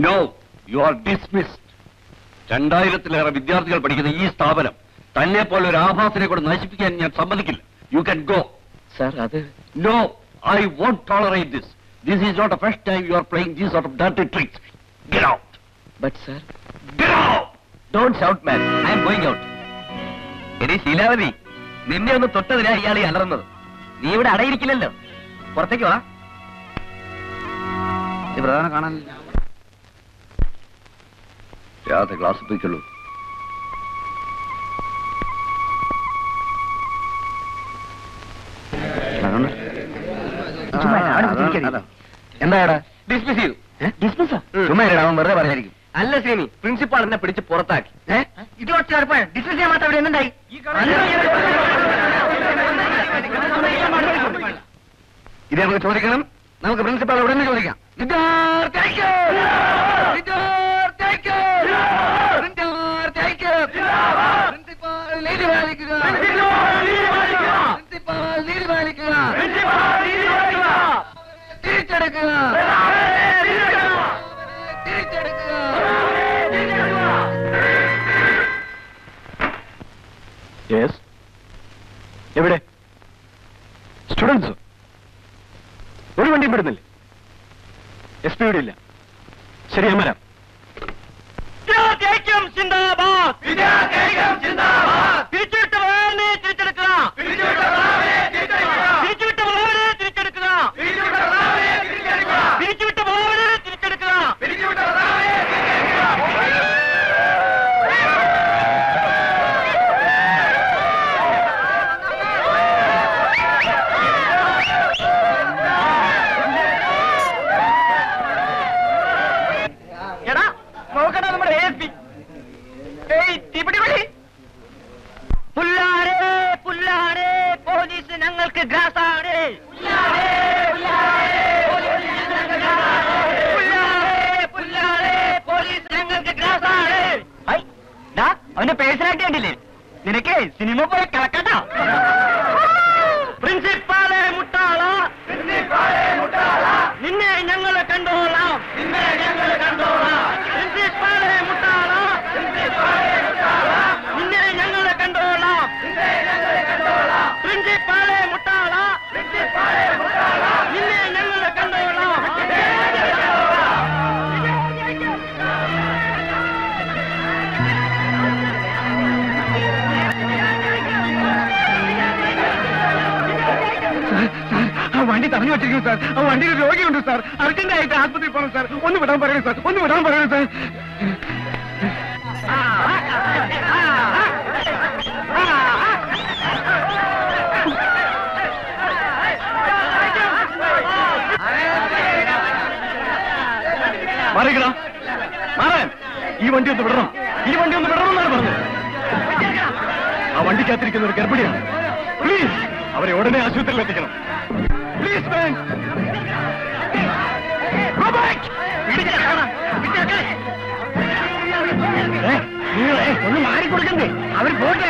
No, you are dismissed. 2000-ലേറെ വിദ്യാർത്ഥികൾ പഠിക്കുന്ന ഈ സ്ഥാപനം തന്നെ പോലെ ഒരു ആഭാസനെ കൂടെ നശിപ്പിക്കാൻ ഞാൻ സമ്മതിക്കില്ല. You can go. സർ, അത് no, I won't tolerate this. This is not the first time you are playing these sort of dirty tricks. Get out. But sir, get out. Don't shout, man. I am going out. എടി ശീലാവതി, നിന്നെ ഒന്ന് തൊട്ടതിനാ ഇയാൾ അലറുന്നത്. നീ ഇവിടെ അടയിരിക്കില്ലല്ലോ. പുറത്തേക്ക് വാ. ഈ പ്രധാന കാണാനില്ല. രാധ ക്ലാസ് പോയിക്കുള്ളൂ. എന്താടാ ഡിസ്മിസ് ചെയ്തു? ഡിസ്മിസ്? ചുമ്മാ അവൻ വെറുതെ പറയായിരിക്കും. അല്ല ശ്രീനി, പ്രിൻസിപ്പാൾ എന്നെ പിടിച്ച് പുറത്താക്കി. ഡിസ്മിസ് ചെയ്യാൻ മാത്രം ഇവിടെ എന്തുണ്ടായി? ഇത് നമുക്ക് ചോദിക്കണം. നമുക്ക് പ്രിൻസിപ്പാൾ ഉടനെ ചോദിക്കാം. എവിടെ സ്റ്റുഡൻസ്? ഒരു വണ്ടിയും പെടുന്നില്ലേ? എസ് പി ഇവിടെ ഇല്ല. ശരി, ഞാൻ വരാം. അവന്റെ പേഴ്സണാലിറ്റി കണ്ടില്ലേ നിനക്ക്? സിനിമ പോയി കളക്കട്ടോ. പ്രിൻസിപ്പാളെ മുട്ടാള, നിന്നെ ഞങ്ങളെ കണ്ടോളാം. പ്രിൻസിപ്പാളെ മുട്ടാള, നിന്നെ ഞങ്ങളെ കണ്ടോളാം. പ്രിൻസിപ്പാളെ മുട്ടാള, നിന്നെ ഞങ്ങളെ കണ്ടോളാം. ആ വണ്ടി തടഞ്ഞു വെച്ചിരിക്കുന്നു സാർ. ആ വണ്ടിയിൽ രോഗിയുണ്ട് സാർ. അർജന്റായിട്ട് ആശുപത്രിയിൽ പോകണം സാർ. ഒന്ന് വിടാൻ പറയണം സാർ. ഒന്ന് വിടാൻ പറയണം സാർ. മാറിക്കടാ, മാറാൻ. ഈ വണ്ടി ഒന്ന് വിടണം. ഈ വണ്ടി ഒന്ന് വിടണം എന്നാണ് പറഞ്ഞത്. ആ വണ്ടിക്കകത്തിരിക്കുന്ന ഒരു ഗർഭിണിയാണ്. പ്ലീസ് അവരെ ഉടനെ ആശുപത്രിയിൽ എത്തിക്കണം. പ്ലീസ് മാൻ. ഒന്ന് മാറിക്കൊടുക്കണ്ടേ? അവർ പോട്ടെ.